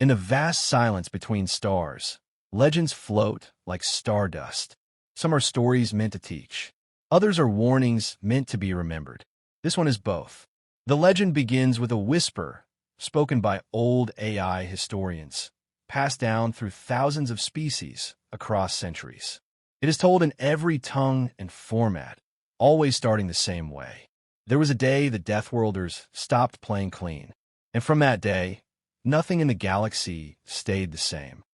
In the vast silence between stars, legends float like stardust. Some are stories meant to teach. Others are warnings meant to be remembered. This one is both. The legend begins with a whisper spoken by old AI historians, passed down through thousands of species across centuries. It is told in every tongue and format, always starting the same way. There was a day the Deathworlders stopped playing clean, and from that day, nothing in the galaxy stayed the same.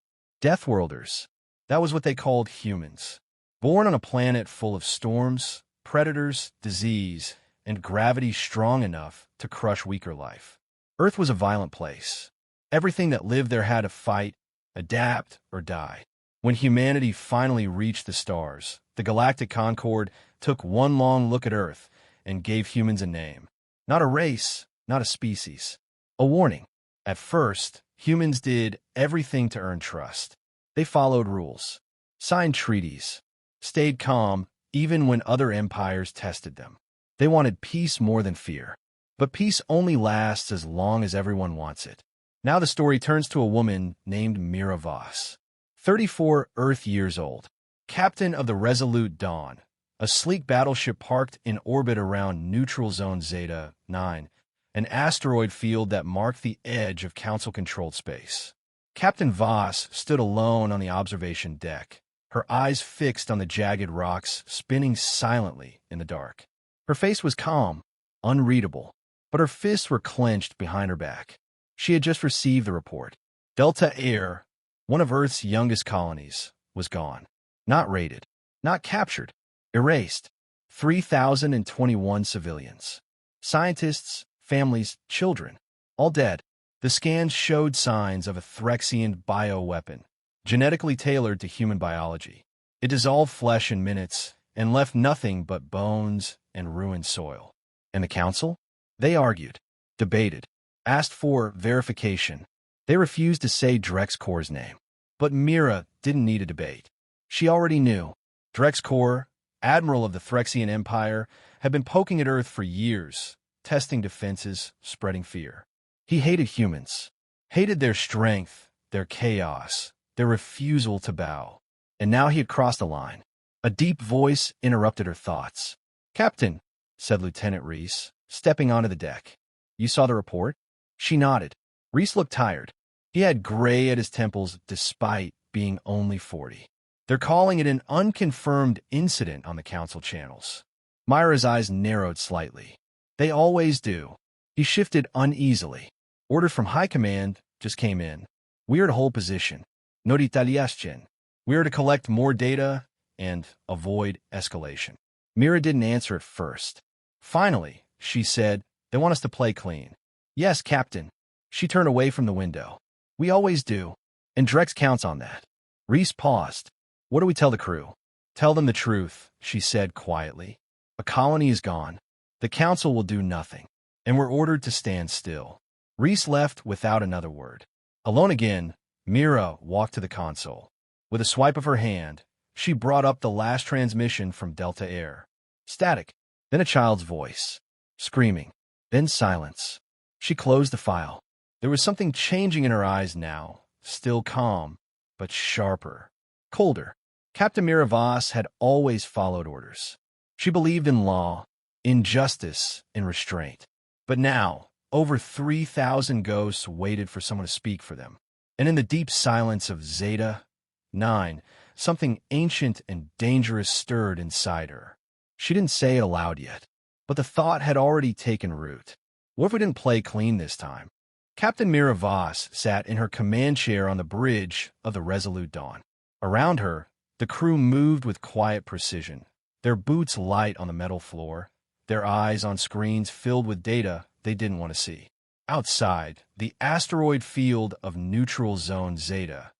Deathworlders, that was what they called humans. Born on a planet full of storms, predators, disease, and gravity strong enough to crush weaker life. Earth was a violent place. Everything that lived there had to fight, adapt, or die. When humanity finally reached the stars, the Galactic Concord took one long look at Earth and gave humans a name. Not a race, not a species. A warning. At first, humans did everything to earn trust. They followed rules, signed treaties, stayed calm even when other empires tested them. They wanted peace more than fear. But peace only lasts as long as everyone wants it. Now the story turns to a woman named Mira Voss, 34 Earth years old, captain of the Resolute Dawn, a sleek battleship parked in orbit around Neutral Zone Zeta 9, an asteroid field that marked the edge of Council-controlled space. Captain Voss stood alone on the observation deck, her eyes fixed on the jagged rocks spinning silently in the dark. Her face was calm, unreadable, but her fists were clenched behind her back. She had just received the report. Delta Air, one of Earth's youngest colonies, was gone. Not raided, not captured, erased. 3,021 civilians. Scientists, families, children, all dead. The scans showed signs of a Threxian bioweapon, genetically tailored to human biology. It dissolved flesh in minutes and left nothing but bones and ruined soil. And the Council? They argued, debated, asked for verification. They refused to say Drexcor's name. But Mira didn't need a debate. She already knew. Drexcor, admiral of the Threxian Empire, had been poking at Earth for years, testing defenses, spreading fear. He hated humans, hated their strength, their chaos, their refusal to bow. And now he had crossed a line. A deep voice interrupted her thoughts. "Captain," said Lieutenant Reese, stepping onto the deck. "You saw the report?" She nodded. Reese looked tired. He had gray at his temples despite being only 40. "They're calling it an unconfirmed incident on the Council channels." Myra's eyes narrowed slightly. "They always do." He shifted uneasily. "Order from High Command just came in. We are to hold position. No retaliation. We are to collect more data and avoid escalation." Mira didn't answer at first. Finally, she said, "They want us to play clean." "Yes, Captain." She turned away from the window. "We always do. And Drex counts on that." Reese paused. "What do we tell the crew?" "Tell them the truth," she said quietly. "A colony is gone. The Council will do nothing. And we're ordered to stand still." Reese left without another word. Alone again, Mira walked to the console. With a swipe of her hand, she brought up the last transmission from Delta Air. Static, then a child's voice. Screaming, then silence. She closed the file. There was something changing in her eyes now, still calm, but sharper, colder. Captain Mira Voss had always followed orders. She believed in law, in justice, in restraint. But now, over 3,000 ghosts waited for someone to speak for them. And in the deep silence of Zeta 9, something ancient and dangerous stirred inside her. She didn't say it aloud yet, but the thought had already taken root. What if we didn't play clean this time? Captain Mira Voss sat in her command chair on the bridge of the Resolute Dawn. Around her, the crew moved with quiet precision, their boots light on the metal floor, their eyes on screens filled with data they didn't want to see. Outside, the asteroid field of Neutral Zone Zeta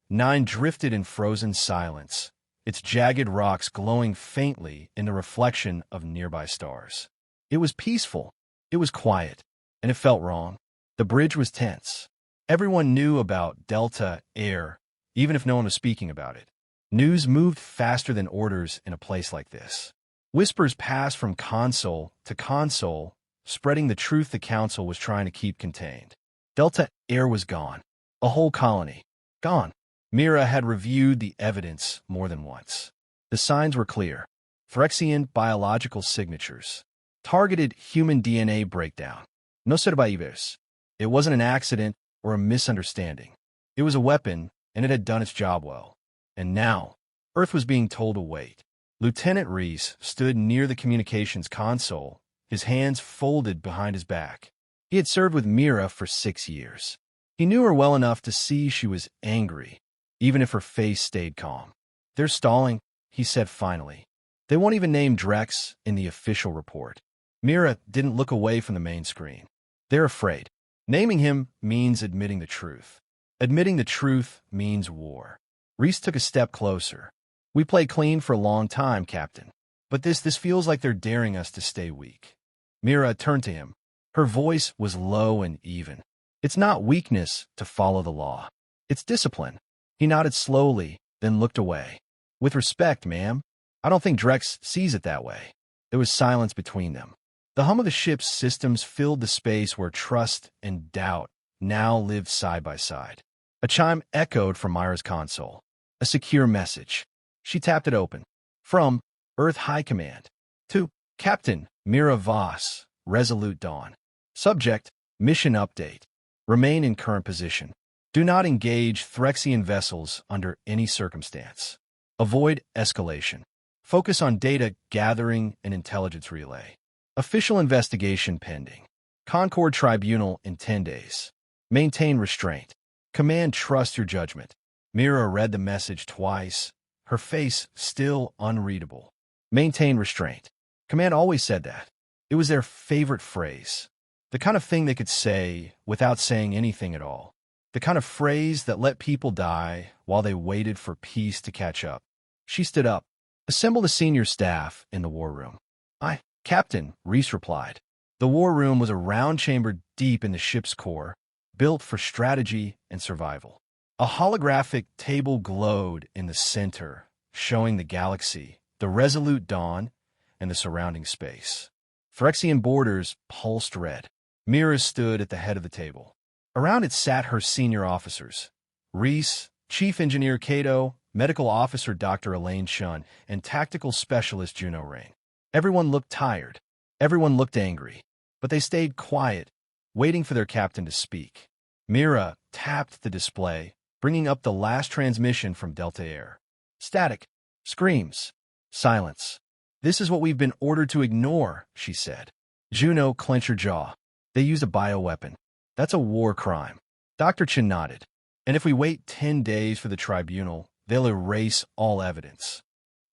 9 drifted in frozen silence, its jagged rocks glowing faintly in the reflection of nearby stars. It was peaceful, it was quiet, and it felt wrong. The bridge was tense. Everyone knew about Delta Air, even if no one was speaking about it. News moved faster than orders in a place like this. Whispers passed from console to console, spreading the truth the Council was trying to keep contained. Delta Air was gone. A whole colony. Gone. Mira had reviewed the evidence more than once. The signs were clear. Phyrexian biological signatures. Targeted human DNA breakdown. No survivors. It wasn't an accident or a misunderstanding. It was a weapon, and it had done its job well. And now, Earth was being told to wait. Lieutenant Reese stood near the communications console, his hands folded behind his back. He had served with Mira for 6 years. He knew her well enough to see she was angry, even if her face stayed calm. "They're stalling," he said finally. "They won't even name Drex in the official report." Mira didn't look away from the main screen. "They're afraid. Naming him means admitting the truth. Admitting the truth means war." Reese took a step closer. "We played clean for a long time, Captain. But this feels like they're daring us to stay weak." Mira turned to him. Her voice was low and even. "It's not weakness to follow the law. It's discipline." He nodded slowly, then looked away. "With respect, ma'am, I don't think Drex sees it that way." There was silence between them. The hum of the ship's systems filled the space where trust and doubt now lived side by side. A chime echoed from Myra's console. A secure message. She tapped it open. From Earth High Command. To Captain Mira Voss, Resolute Dawn. Subject, Mission Update. Remain in current position. Do not engage Phyrexian vessels under any circumstance. Avoid escalation. Focus on data gathering and intelligence relay. Official investigation pending. Concord Tribunal in 10 days. Maintain restraint. Command trust your judgment. Mira read the message twice, her face still unreadable. Maintain restraint. Command always said that. It was their favorite phrase. The kind of thing they could say without saying anything at all. The kind of phrase that let people die while they waited for peace to catch up. She stood up. Assemble the senior staff in the war room. "Aye, Captain," Reese replied. The war room was a round chamber deep in the ship's core, built for strategy and survival. A holographic table glowed in the center, showing the galaxy, the Resolute Dawn, and the surrounding space. Phyrexian borders pulsed red. Mira stood at the head of the table. Around it sat her senior officers. Reese, Chief Engineer Cato, Medical Officer Dr. Elaine Shun, and Tactical Specialist Juno Rain. Everyone looked tired. Everyone looked angry. But they stayed quiet, waiting for their captain to speak. Mira tapped the display, bringing up the last transmission from Delta Air. "Static. Screams. Silence. This is what we've been ordered to ignore," she said. Juno clenched her jaw. "They used a bioweapon. That's a war crime." Dr. Chin nodded. "And if we wait 10 days for the tribunal, they'll erase all evidence."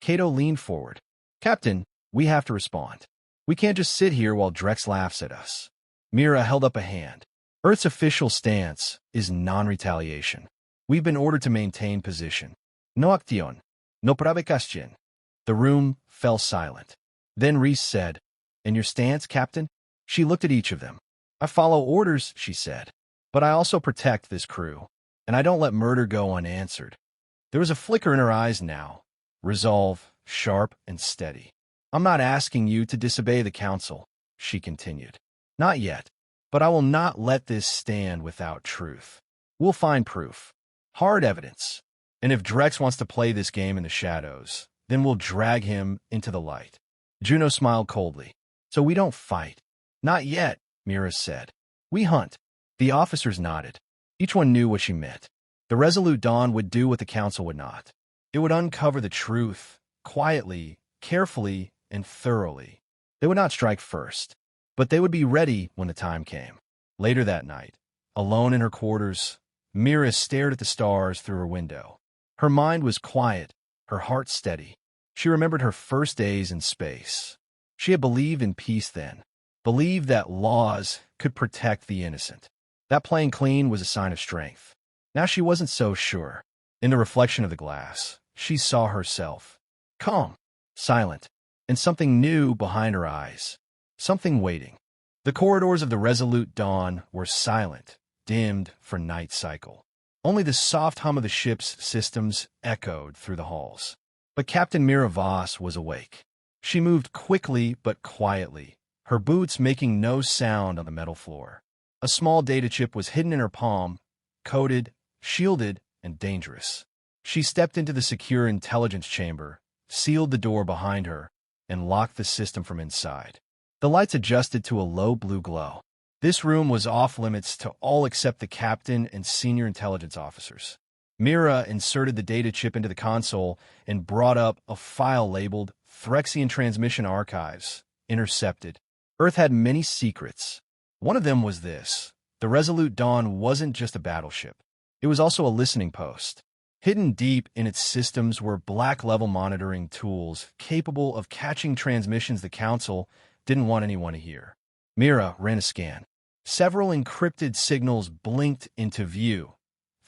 Cato leaned forward. "Captain, we have to respond. We can't just sit here while Drex laughs at us." Mira held up a hand. "Earth's official stance is non-retaliation. We've been ordered to maintain position. No acción. No provocación." The room fell silent. Then Reese said, "And your stance, Captain?" She looked at each of them. "I follow orders," she said. "But I also protect this crew, and I don't let murder go unanswered." There was a flicker in her eyes now. Resolve, sharp and steady. "I'm not asking you to disobey the council," she continued. "Not yet. But I will not let this stand without truth. We'll find proof. Hard evidence. And if Drex wants to play this game in the shadows, then we'll drag him into the light." Juno smiled coldly. "So we don't fight?" "Not yet," Mira said. "We hunt." The officers nodded. Each one knew what she meant. The Resolute Dawn would do what the council would not. It would uncover the truth, quietly, carefully, and thoroughly. They would not strike first, but they would be ready when the time came. Later that night, alone in her quarters, Mira stared at the stars through her window. Her mind was quiet, her heart steady. She remembered her first days in space. She had believed in peace then, believed that laws could protect the innocent. That playing clean was a sign of strength. Now she wasn't so sure. In the reflection of the glass, she saw herself. Calm, silent, and something new behind her eyes. Something waiting. The corridors of the Resolute Dawn were silent, dimmed for night cycle. Only the soft hum of the ship's systems echoed through the halls. But Captain Mira Voss was awake. She moved quickly but quietly, her boots making no sound on the metal floor. A small data chip was hidden in her palm, coded shielded and dangerous. She stepped into the secure intelligence chamber, sealed the door behind her, and locked the system from inside. The lights adjusted to a low blue glow. This room was off-limits to all except the captain and senior intelligence officers. Mira inserted the data chip into the console and brought up a file labeled Threxian Transmission Archives, intercepted. Earth had many secrets. One of them was this. The Resolute Dawn wasn't just a battleship. It was also a listening post. Hidden deep in its systems were black-level monitoring tools capable of catching transmissions the Council didn't want anyone to hear. Mira ran a scan. Several encrypted signals blinked into view.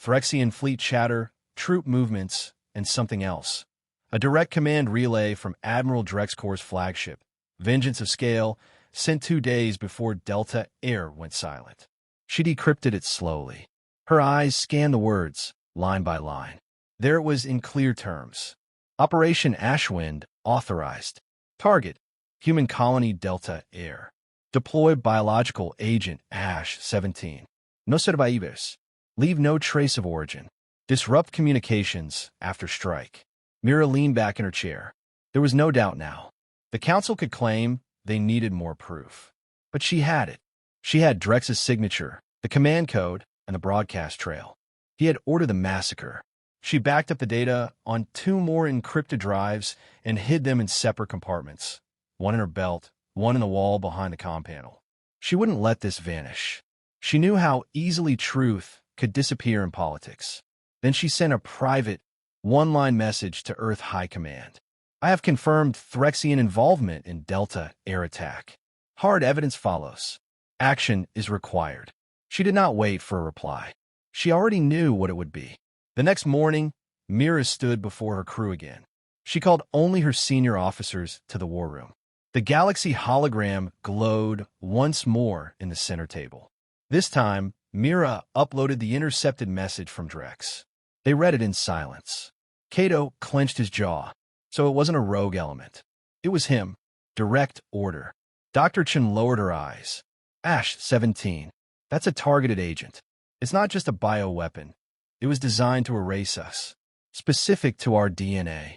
Threxian fleet chatter, troop movements, and something else. A direct command relay from Admiral Drexcor's flagship, Vengeance of Scale, sent 2 days before Delta Air went silent. She decrypted it slowly. Her eyes scanned the words, line by line. There it was in clear terms. Operation Ashwind authorized. Target, Human Colony Delta Air. Deploy biological agent Ash-17. No survivors. Leave no trace of origin. Disrupt communications after strike. Mira leaned back in her chair. There was no doubt now. The Council could claim they needed more proof. But she had it. She had Drex's signature, the command code, and the broadcast trail. He had ordered the massacre. She backed up the data on 2 more encrypted drives and hid them in separate compartments. One in her belt, one in the wall behind the comm panel. She wouldn't let this vanish. She knew how easily truth could disappear in politics. Then she sent a private, one-line message to Earth High Command. I have confirmed Threxian involvement in Delta Air attack. Hard evidence follows. Action is required. She did not wait for a reply. She already knew what it would be. The next morning, Mira stood before her crew again. She called only her senior officers to the war room. The Galaxy hologram glowed once more in the center table. This time, Mira uploaded the intercepted message from Drex. They read it in silence. Cato clenched his jaw. So it wasn't a rogue element. It was him. Direct order. Dr. Chen lowered her eyes. Ash-17. That's a targeted agent. It's not just a bioweapon. It was designed to erase us. Specific to our DNA.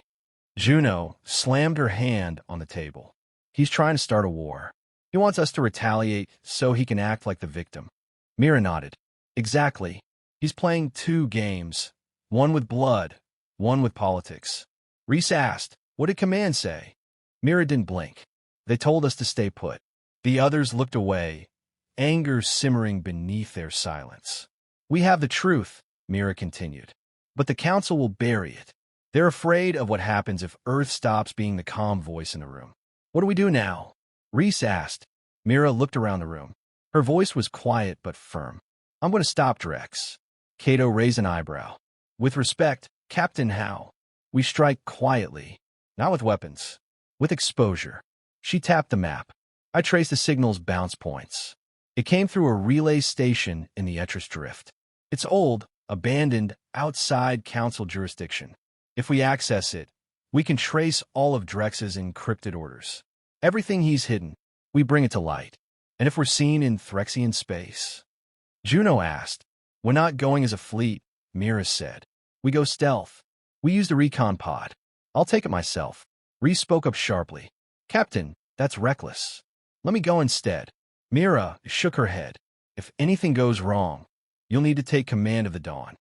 Juno slammed her hand on the table. He's trying to start a war. He wants us to retaliate so he can act like the victim. Mira nodded. Exactly. He's playing 2 games. One with blood, one with politics. Reese asked, what did command say? Mira didn't blink. They told us to stay put. The others looked away, anger simmering beneath their silence. We have the truth, Mira continued. But the Council will bury it. They're afraid of what happens if Earth stops being the calm voice in the room. What do we do now? Reese asked. Mira looked around the room. Her voice was quiet but firm. I'm going to stop Drex. Cato raised an eyebrow. With respect, Captain Howe. We strike quietly, not with weapons, with exposure. She tapped the map. I traced the signal's bounce points. It came through a relay station in the Etris Drift. It's old, abandoned, outside Council jurisdiction. If we access it, we can trace all of Drex's encrypted orders. Everything he's hidden, we bring it to light. And if we're seen in Threxian space? Juno asked. We're not going as a fleet, Mira said. We go stealth. We used a recon pod. I'll take it myself. Reese spoke up sharply. Captain, that's reckless. Let me go instead. Mira shook her head. If anything goes wrong, you'll need to take command of the Dawn.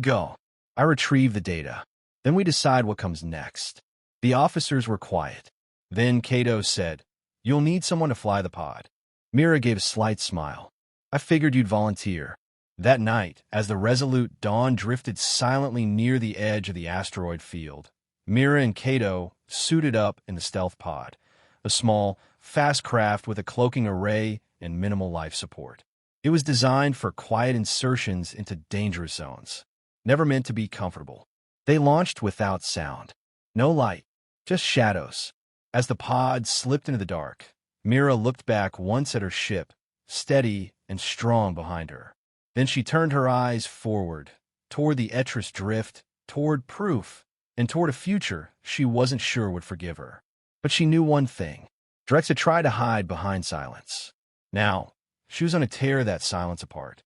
Go. I retrieve the data. Then we decide what comes next. The officers were quiet. Then Cato said, You'll need someone to fly the pod. Mira gave a slight smile. I figured you'd volunteer. That night, as the Resolute Dawn drifted silently near the edge of the asteroid field, Mira and Cato suited up in the stealth pod, a small, fast craft with a cloaking array and minimal life support. It was designed for quiet insertions into dangerous zones, never meant to be comfortable. They launched without sound. No light, just shadows. As the pod slipped into the dark, Mira looked back once at her ship, steady and strong behind her. Then she turned her eyes forward, toward the Etris Drift, toward proof, and toward a future she wasn't sure would forgive her. But she knew one thing. Drex had tried to hide behind silence. Now, she was going to tear that silence apart.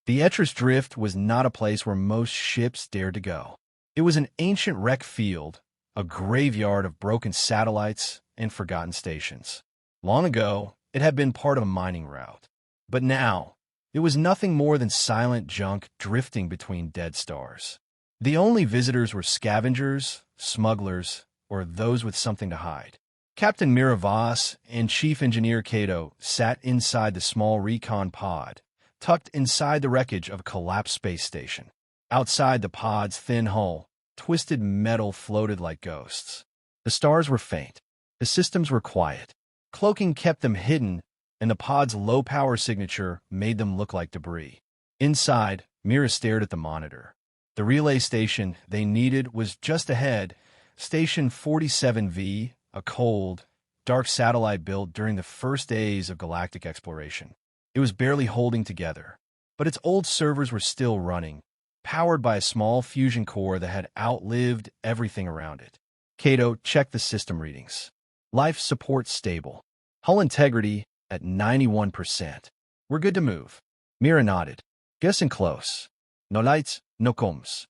The Etru's Drift was not a place where most ships dared to go. It was an ancient wreck field, a graveyard of broken satellites and forgotten stations. Long ago, it had been part of a mining route. But now, it was nothing more than silent junk drifting between dead stars. The only visitors were scavengers, smugglers, or those with something to hide. Captain Miravas and Chief Engineer Kato sat inside the small recon pod, tucked inside the wreckage of a collapsed space station. Outside the pod's thin hull, twisted metal floated like ghosts. The stars were faint. The systems were quiet. Cloaking kept them hidden, and the pod's low-power signature made them look like debris. Inside, Mira stared at the monitor. The relay station they needed was just ahead, Station 47V, a cold, dark satellite built during the first days of galactic exploration. It was barely holding together, but its old servers were still running, powered by a small fusion core that had outlived everything around it. Kato checked the system readings. Life support stable. Hull integrity at 91%. We're good to move. Mira nodded. Guessing close. No lights, no comms.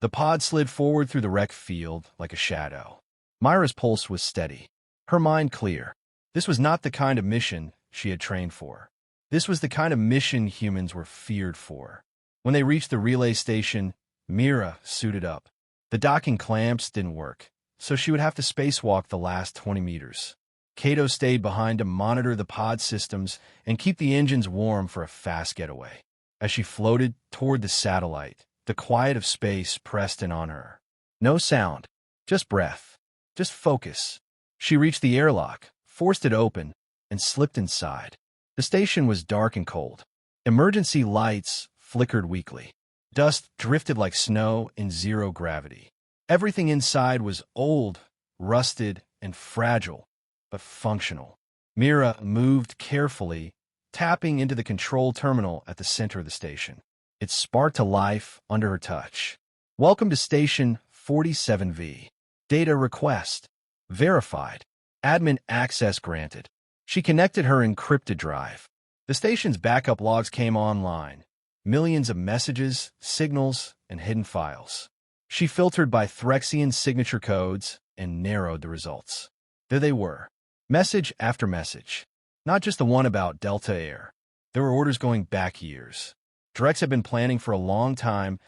The pod slid forward through the wreck field like a shadow. Myra's pulse was steady, her mind clear. This was not the kind of mission she had trained for. This was the kind of mission humans were feared for. When they reached the relay station, Mira suited up. The docking clamps didn't work, so she would have to spacewalk the last 20 meters. Kato stayed behind to monitor the pod systems and keep the engines warm for a fast getaway. As she floated toward the satellite, the quiet of space pressed in on her. No sound, just breath, just focus. She reached the airlock, forced it open, and slipped inside. The station was dark and cold. Emergency lights flickered weakly. Dust drifted like snow in zero gravity. Everything inside was old, rusted, and fragile, but functional. Mira moved carefully, tapping into the control terminal at the center of the station. It sparked to life under her touch. Welcome to Station 47V. Data request. Verified. Admin access granted. She connected her encrypted drive. The station's backup logs came online. Millions of messages, signals, and hidden files. She filtered by Threxian signature codes and narrowed the results. There they were. Message after message. Not just the one about Delta Air. There were orders going back years. Drex had been planning for a long time,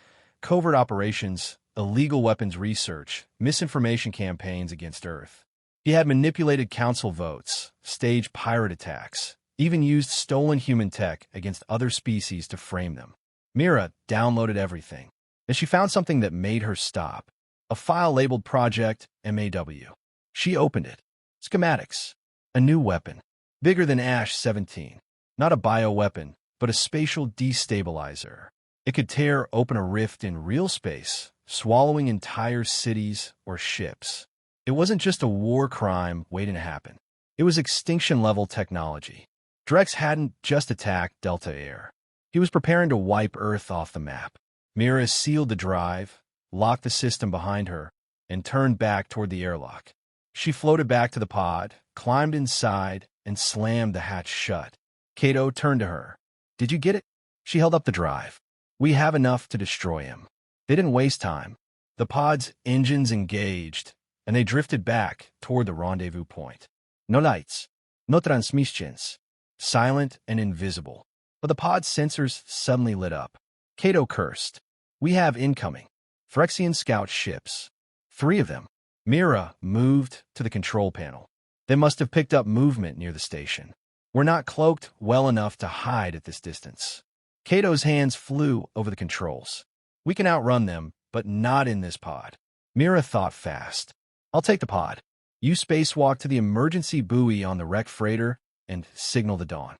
covert operations, illegal weapons research, misinformation campaigns against Earth. He had manipulated council votes, staged pirate attacks, even used stolen human tech against other species to frame them. Mira downloaded everything, and she found something that made her stop. A file labeled Project MAW. She opened it. Schematics. A new weapon. Bigger than Ash-17. Not a bioweapon, but a spatial destabilizer. It could tear open a rift in real space, swallowing entire cities or ships. It wasn't just a war crime waiting to happen. It was extinction-level technology. Drex hadn't just attacked Delta Air. He was preparing to wipe Earth off the map. Mira sealed the drive, locked the system behind her, and turned back toward the airlock. She floated back to the pod, climbed inside, and slammed the hatch shut. Kato turned to her. Did you get it? She held up the drive. We have enough to destroy him. They didn't waste time. The pod's engines engaged, and they drifted back toward the rendezvous point. No lights, no transmissions. Silent and invisible. But the pod's sensors suddenly lit up. Kato cursed. We have incoming. Phyrexian scout ships. 3 of them. Mira moved to the control panel. They must have picked up movement near the station. We're not cloaked well enough to hide at this distance. Kato's hands flew over the controls. We can outrun them, but not in this pod. Mira thought fast. I'll take the pod. You spacewalk to the emergency buoy on the wrecked freighter and signal the dawn.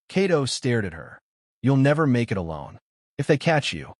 Kato stared at her. You'll never make it alone. If they catch you.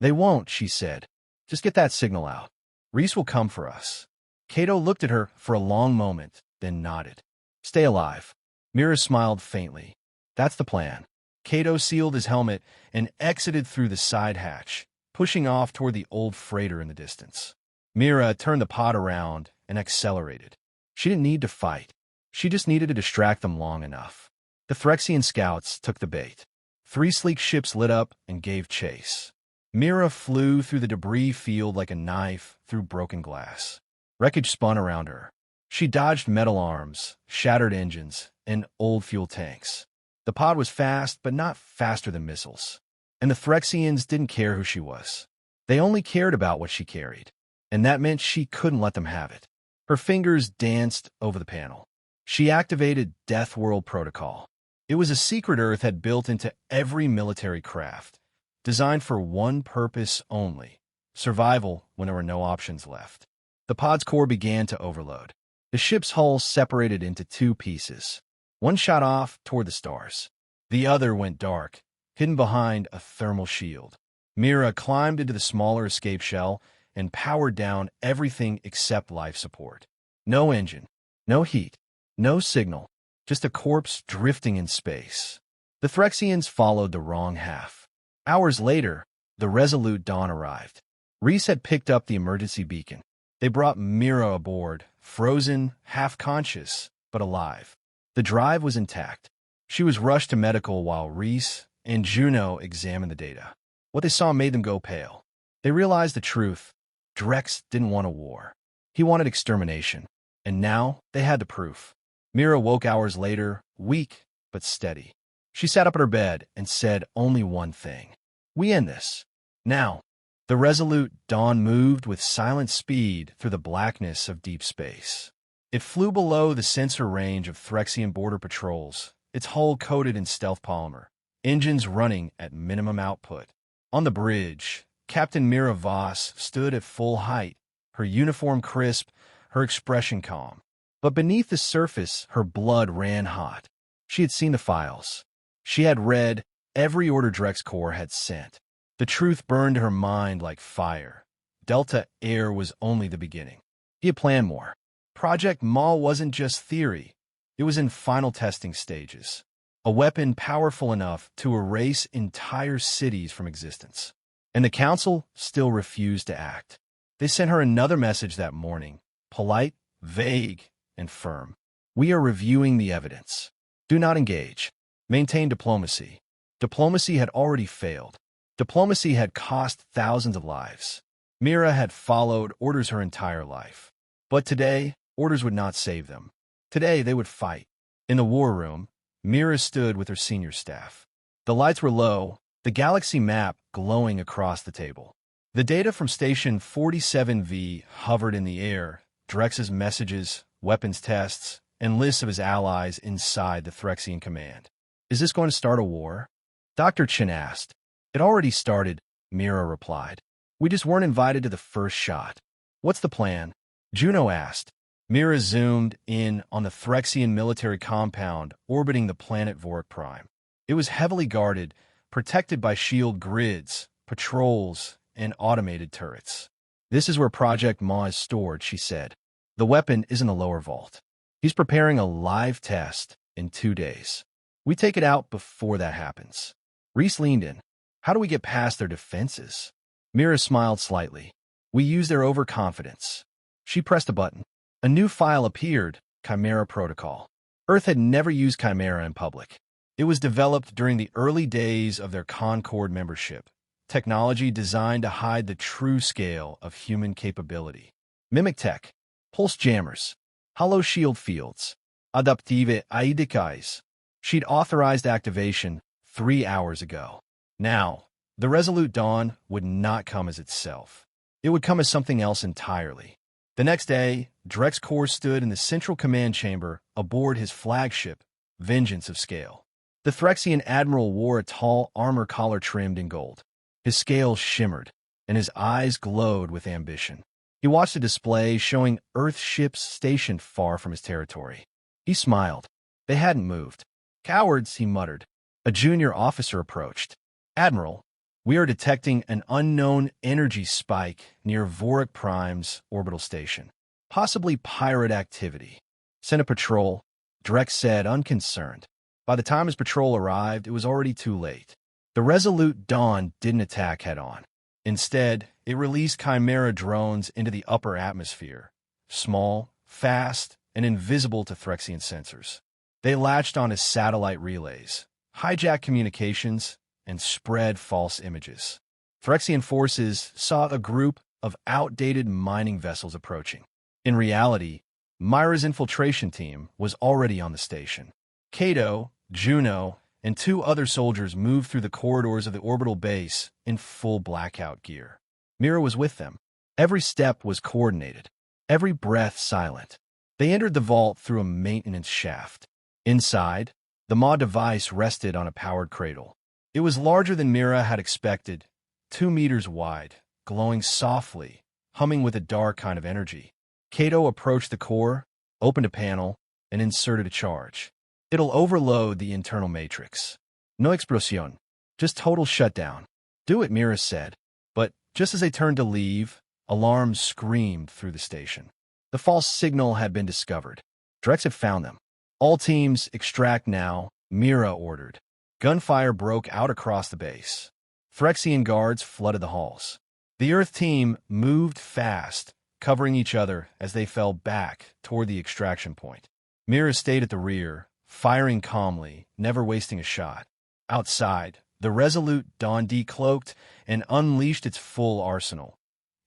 They won't, she said. Just get that signal out. Reese will come for us. Kato looked at her for a long moment, then nodded. Stay alive. Mira smiled faintly. That's the plan. Kato sealed his helmet and exited through the side hatch, pushing off toward the old freighter in the distance. Mira turned the pod around and accelerated. She didn't need to fight. She just needed to distract them long enough. The Threxian scouts took the bait. 3 sleek ships lit up and gave chase. Mira flew through the debris field like a knife through broken glass. Wreckage spun around her. She dodged metal arms, shattered engines, and old fuel tanks. The pod was fast, but not faster than missiles. And the Threxians didn't care who she was. They only cared about what she carried. And that meant she couldn't let them have it. Her fingers danced over the panel. She activated Deathworld Protocol. It was a secret Earth had built into every military craft, designed for one purpose only: survival when there were no options left. The pod's core began to overload. The ship's hull separated into 2 pieces. One shot off toward the stars. The other went dark, hidden behind a thermal shield. Mira climbed into the smaller escape shell and powered down everything except life support. No engine, no heat, no signal, just a corpse drifting in space. The Threxians followed the wrong half. Hours later, the Resolute Dawn arrived. Reese had picked up the emergency beacon. They brought Mira aboard, frozen, half-conscious, but alive. The drive was intact. She was rushed to medical while Reese and Juno examined the data. What they saw made them go pale. They realized the truth. Drex didn't want a war. He wanted extermination. And now they had the proof. Mira woke hours later, weak but steady. She sat up in her bed and said only one thing: "We end this. Now." The Resolute Dawn moved with silent speed through the blackness of deep space. It flew below the sensor range of Threxian border patrols, its hull coated in stealth polymer, engines running at minimum output. On the bridge, Captain Mira Voss stood at full height, her uniform crisp, her expression calm. But beneath the surface, her blood ran hot. She had seen the files. She had read every order Drex Corps had sent. The truth burned her mind like fire. Delta Air was only the beginning. He had planned more. Project Maul wasn't just theory. It was in final testing stages. A weapon powerful enough to erase entire cities from existence. And the Council still refused to act. They sent her another message that morning, polite, vague, and firm. "We are reviewing the evidence. Do not engage. Maintain diplomacy." Diplomacy had already failed. Diplomacy had cost thousands of lives. Mira had followed orders her entire life. But today, orders would not save them. Today, they would fight. In the war room, Mira stood with her senior staff. The lights were low, the galaxy map glowing across the table. The data from Station 47V hovered in the air, Drex's messages, weapons tests, and lists of his allies inside the Threxian command. "Is this going to start a war?" Dr. Chen asked. "It already started," Mira replied. "We just weren't invited to the first shot." "What's the plan?" Juno asked. Mira zoomed in on the Threxian military compound orbiting the planet Vorik Prime. It was heavily guarded, protected by shield grids, patrols, and automated turrets. "This is where Project Maw is stored," she said. "The weapon is in the lower vault. He's preparing a live test in 2 days. We take it out before that happens." Reese leaned in. "How do we get past their defenses?" Mira smiled slightly. "We use their overconfidence." She pressed a button. A new file appeared, Chimera Protocol. Earth had never used Chimera in public. It was developed during the early days of their Concord membership, technology designed to hide the true scale of human capability. Mimic tech, pulse jammers, hollow shield fields, adaptive aidikais. She'd authorized activation 3 hours ago. Now, the Resolute Dawn would not come as itself. It would come as something else entirely. The next day, Drex Corps stood in the central command chamber aboard his flagship, Vengeance of Scale. The Threxian admiral wore a tall armor collar trimmed in gold. His scales shimmered, and his eyes glowed with ambition. He watched a display showing Earth ships stationed far from his territory. He smiled. They hadn't moved. "Cowards," he muttered. A junior officer approached. "Admiral, we are detecting an unknown energy spike near Vorik Prime's orbital station. Possibly pirate activity. Send a patrol," Drex said, unconcerned. By the time his patrol arrived, it was already too late. The Resolute Dawn didn't attack head-on. Instead, it released Chimera drones into the upper atmosphere. Small, fast, and invisible to Threxian sensors. They latched onto satellite relays, hijack communications, and spread false images. Phyrexian forces saw a group of outdated mining vessels approaching. In reality, Myra's infiltration team was already on the station. Kato, Juno, and 2 other soldiers moved through the corridors of the orbital base in full blackout gear. Myra was with them. Every step was coordinated, every breath silent. They entered the vault through a maintenance shaft. Inside, the MA device rested on a powered cradle. It was larger than Myra had expected, 2 meters wide, glowing softly, humming with a dark kind of energy. Kato approached the core, opened a panel, and inserted a charge. It'll overload the internal matrix. No explosión, just total shutdown. Do it, Myra said. But just as they turned to leave, alarms screamed through the station. The false signal had been discovered. Drex had found them. All teams extract now, Myra ordered. Gunfire broke out across the base. Phyrexian guards flooded the halls. The Earth team moved fast, covering each other as they fell back toward the extraction point. Myra stayed at the rear, firing calmly, never wasting a shot. Outside, the resolute Dawn decloaked and unleashed its full arsenal.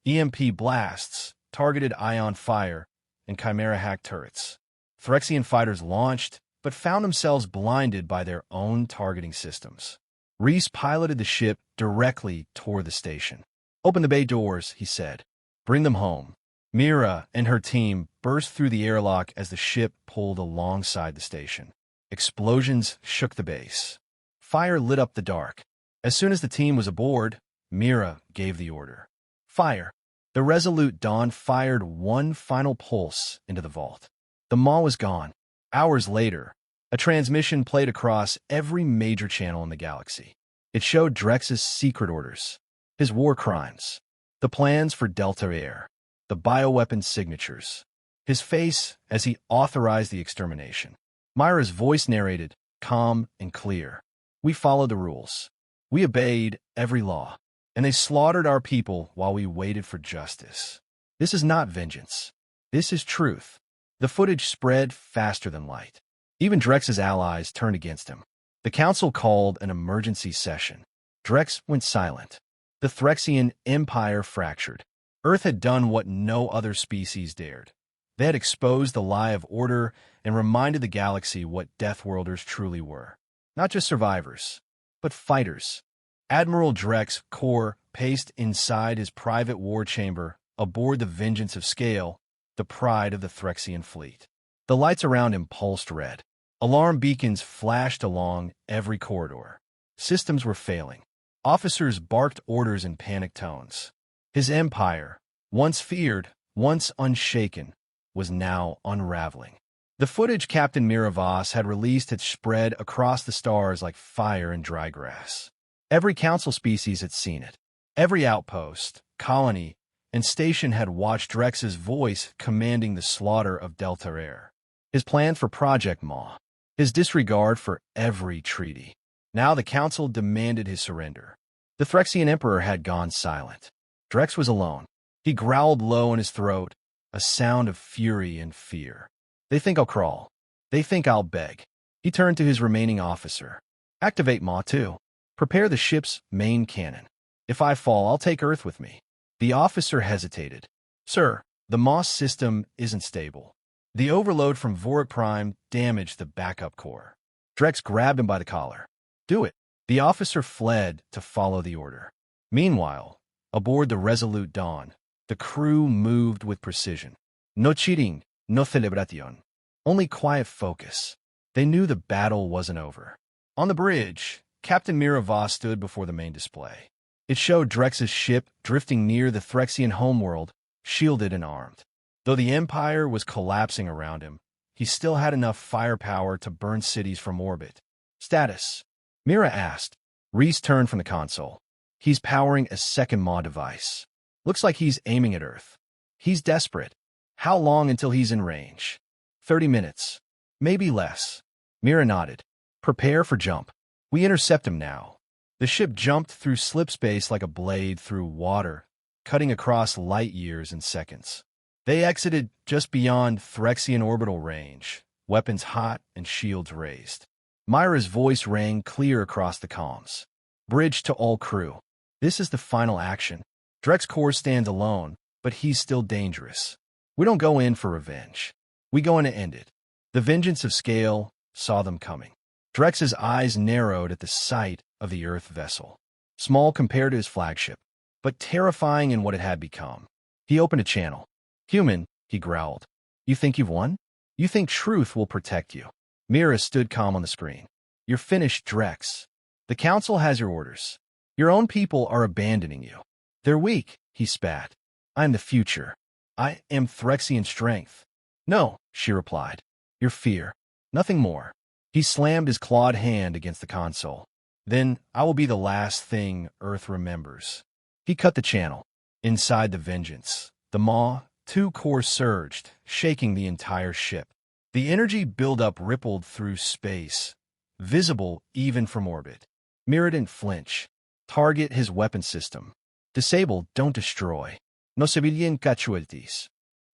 EMP blasts, targeted ion fire, and Chimera hack turrets. Phyrexian fighters launched, but found themselves blinded by their own targeting systems. Reese piloted the ship directly toward the station. "Open the bay doors," he said. "Bring them home." Myra and her team burst through the airlock as the ship pulled alongside the station. Explosions shook the base. Fire lit up the dark. As soon as the team was aboard, Myra gave the order. Fire. The resolute Dawn fired one final pulse into the vault. The maw was gone. Hours later, a transmission played across every major channel in the galaxy. It showed Drex's secret orders, his war crimes, the plans for Delta Air, the bioweapon signatures, his face as he authorized the extermination. Myra's voice narrated, calm and clear. "We followed the rules. We obeyed every law, and they slaughtered our people while we waited for justice. This is not vengeance. This is truth." The footage spread faster than light. Even Drex's allies turned against him. The council called an emergency session. Drex went silent. The Phyrexian Empire fractured. Earth had done what no other species dared. They had exposed the lie of order and reminded the galaxy what Deathworlders truly were. Not just survivors, but fighters. Admiral Drex Core paced inside his private war chamber aboard the Vengeance of Scale, the pride of the Phyrexian fleet. The lights around him pulsed red. Alarm beacons flashed along every corridor. Systems were failing. Officers barked orders in panic tones. His empire, once feared, once unshaken, was now unraveling. The footage Captain Miravas had released had spread across the stars like fire in dry grass. Every council species had seen it. Every outpost, colony, and station had watched Drex's voice commanding the slaughter of Delta Air. His plan for Project Maw. His disregard for every treaty. Now the council demanded his surrender. The Phyrexian Emperor had gone silent. Drex was alone. He growled low in his throat, a sound of fury and fear. "They think I'll crawl. They think I'll beg." He turned to his remaining officer. "Activate Maw 2. Prepare the ship's main cannon. If I fall, I'll take Earth with me." The officer hesitated. "Sir, the Maw system isn't stable. The overload from Vorik Prime damaged the backup core." Drex grabbed him by the collar. "Do it." The officer fled to follow the order. Meanwhile, aboard the resolute Dawn, the crew moved with precision. No cheating, no celebración. Only quiet focus. They knew the battle wasn't over. On the bridge, Captain Miravas stood before the main display. It showed Drex's ship drifting near the Phyrexian homeworld, shielded and armed. Though the Empire was collapsing around him, he still had enough firepower to burn cities from orbit. "Status?" Mira asked. Reese turned from the console. "He's powering a second Maw device. Looks like he's aiming at Earth. He's desperate. How long until he's in range?" 30 minutes. Maybe less." Mira nodded. "Prepare for jump. We intercept him now." The ship jumped through slip space like a blade through water, cutting across light years in seconds. They exited just beyond Phyrexian orbital range, weapons hot and shields raised. Myra's voice rang clear across the comms. Bridge to all crew. This is the final action. Drek's core stands alone, but he's still dangerous. We don't go in for revenge. We go in to end it. The vengeance of Scale saw them coming. Drex's eyes narrowed at the sight of the Earth vessel. Small compared to his flagship, but terrifying in what it had become. He opened a channel. Human, he growled. You think you've won? You think truth will protect you? Mira stood calm on the screen. You're finished, Drex. The Council has your orders. Your own people are abandoning you. They're weak, he spat. I'm the future. I am Threxian strength. No, she replied. Your fear. Nothing more. He slammed his clawed hand against the console. Then I will be the last thing Earth remembers. He cut the channel. Inside the Vengeance, the Maw, two cores surged, shaking the entire ship. The energy buildup rippled through space, visible even from orbit. Mira didn't flinch. Target his weapon system. Disable, don't destroy. No civilian casualties.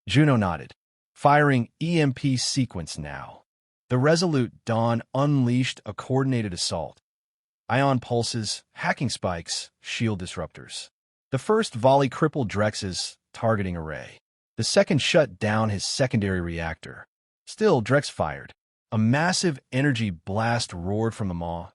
Juno nodded. Firing EMP sequence now. The resolute Dawn unleashed a coordinated assault. Ion pulses, hacking spikes, shield disruptors. The first volley crippled Drex's targeting array. The second shut down his secondary reactor. Still, Drex fired. A massive energy blast roared from the Maw.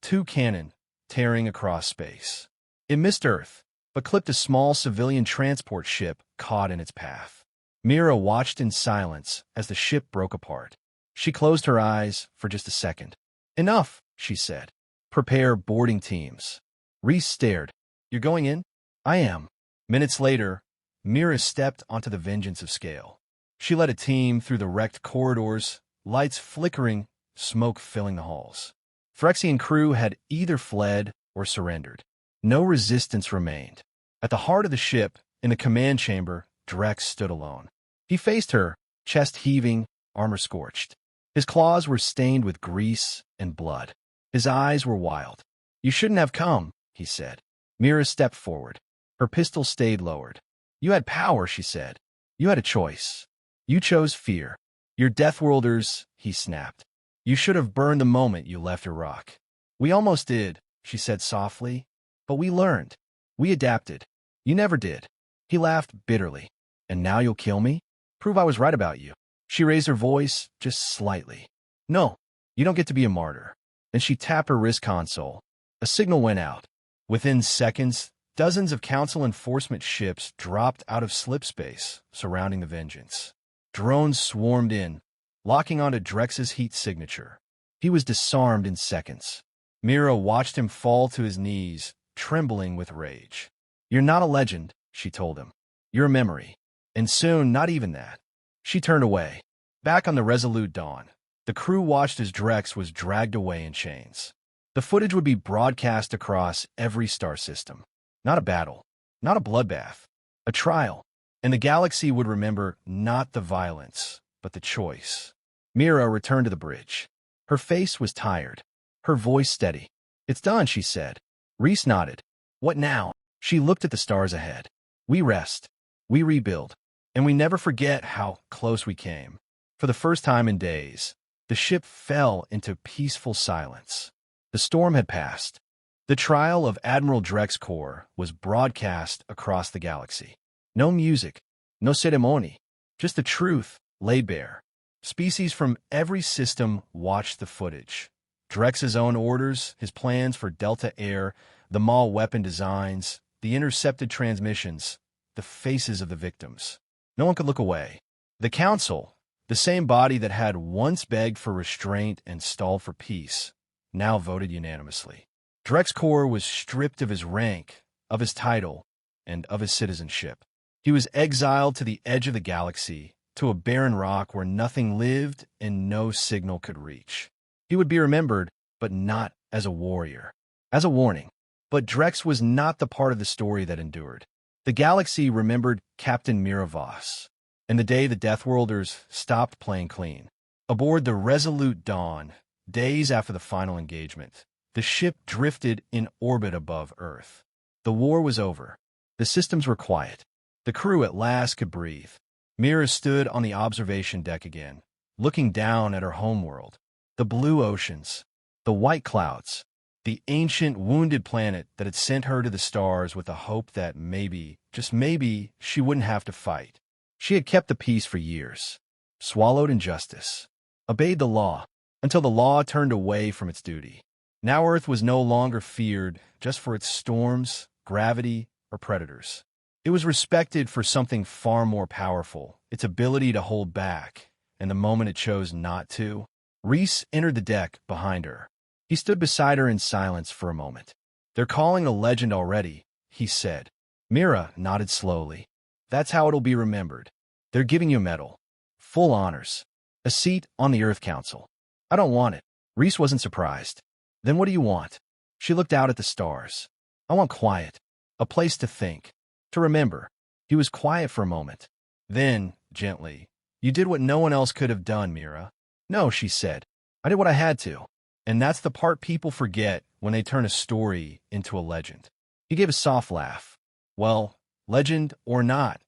Two cannon, tearing across space. It missed Earth, but clipped a small civilian transport ship caught in its path. Mira watched in silence as the ship broke apart. She closed her eyes for just a second. Enough, she said. Prepare boarding teams. Reese stared. You're going in? I am. Minutes later, Mira stepped onto the Vengeance of Scale. She led a team through the wrecked corridors, lights flickering, smoke filling the halls. Phyrexian crew had either fled or surrendered. No resistance remained. At the heart of the ship, in the command chamber, Drex stood alone. He faced her, chest heaving, armor scorched. His claws were stained with grease and blood. His eyes were wild. You shouldn't have come, he said. Mira stepped forward. Her pistol stayed lowered. You had power, she said. You had a choice. You chose fear. You're Deathworlders, he snapped. You should have burned the moment you left Iraq. We almost did, she said softly. But we learned. We adapted. You never did. He laughed bitterly. And now you'll kill me? Prove I was right about you. She raised her voice just slightly. No, you don't get to be a martyr. Then she tapped her wrist console. A signal went out. Within seconds, dozens of Council enforcement ships dropped out of slipspace surrounding the Vengeance. Drones swarmed in, locking onto Drex's heat signature. He was disarmed in seconds. Mira watched him fall to his knees, trembling with rage. You're not a legend, she told him. You're a memory. And soon, not even that. She turned away. Back on the Resolute Dawn, the crew watched as Drex was dragged away in chains. The footage would be broadcast across every star system. Not a battle, not a bloodbath, a trial. And the galaxy would remember not the violence, but the choice. Mira returned to the bridge. Her face was tired, her voice steady. It's done, she said. Reese nodded. What now? She looked at the stars ahead. We rest. We rebuild. And we never forget how close we came. For the first time in days, the ship fell into peaceful silence. The storm had passed. The trial of Admiral Drex Core was broadcast across the galaxy. No music, no ceremony, just the truth laid bare. Species from every system watched the footage. Drex's own orders, his plans for Delta Air, the Maw weapon designs, the intercepted transmissions, the faces of the victims. No one could look away. The Council, the same body that had once begged for restraint and stalled for peace, now voted unanimously. Drex Core was stripped of his rank, of his title, and of his citizenship. He was exiled to the edge of the galaxy, to a barren rock where nothing lived and no signal could reach. He would be remembered, but not as a warrior, as a warning. But Drex was not the part of the story that endured. The galaxy remembered Captain Miravos, and the day the Deathworlders stopped playing clean. Aboard the Resolute Dawn, days after the final engagement, the ship drifted in orbit above Earth. The war was over. The systems were quiet. The crew at last could breathe. Mira stood on the observation deck again, looking down at her homeworld. The blue oceans, The white clouds, the ancient wounded planet that had sent her to the stars with the hope that maybe, just maybe, she wouldn't have to fight. She had kept the peace for years, swallowed injustice, obeyed the law, until the law turned away from its duty. Now Earth was no longer feared just for its storms, gravity, or predators. It was respected for something far more powerful, its ability to hold back, and the moment it chose not to. Reese entered the deck behind her. He stood beside her in silence for a moment. "They're calling a legend already," he said. Mira nodded slowly. "That's how it'll be remembered. They're giving you a medal. Full honors. A seat on the Earth Council." "I don't want it." Reese wasn't surprised. "Then what do you want?" She looked out at the stars. "I want quiet. A place to think. To remember." He was quiet for a moment. Then, gently, "You did what no one else could have done, Mira." "No," she said. "I did what I had to." And that's the part people forget when they turn a story into a legend. He gave a soft laugh. "Well, legend or not,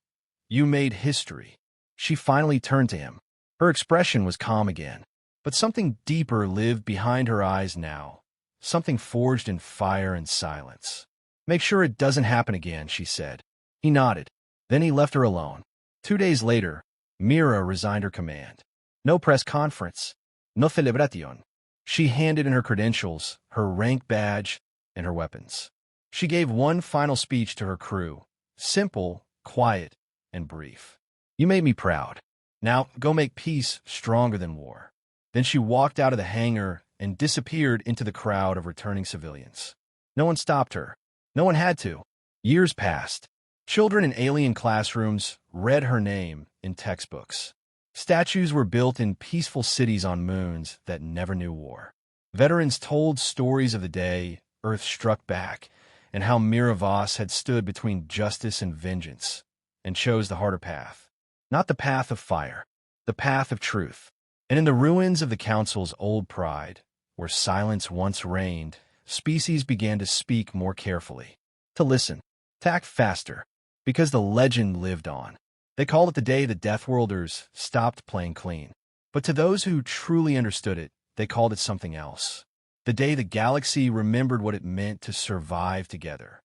you made history." She finally turned to him. Her expression was calm again, but something deeper lived behind her eyes now, something forged in fire and silence. "Make sure it doesn't happen again," she said. He nodded. Then he left her alone. 2 days later, Mira resigned her command. No press conference. No celebración. She handed in her credentials, her rank badge, and her weapons. She gave one final speech to her crew, simple, quiet, and brief. "You made me proud. Now go make peace stronger than war." Then she walked out of the hangar and disappeared into the crowd of returning civilians. No one stopped her. No one had to. Years passed. Children in alien classrooms read her name in textbooks. Statues were built in peaceful cities on moons that never knew war. Veterans told stories of the day Earth struck back and how Mira Voss had stood between justice and vengeance and chose the harder path. Not the path of fire, the path of truth. And in the ruins of the Council's old pride, where silence once reigned, species began to speak more carefully, to listen, to act faster, because the legend lived on. They called it the day the Deathworlders stopped playing clean. But to those who truly understood it, they called it something else. The day the galaxy remembered what it meant to survive together.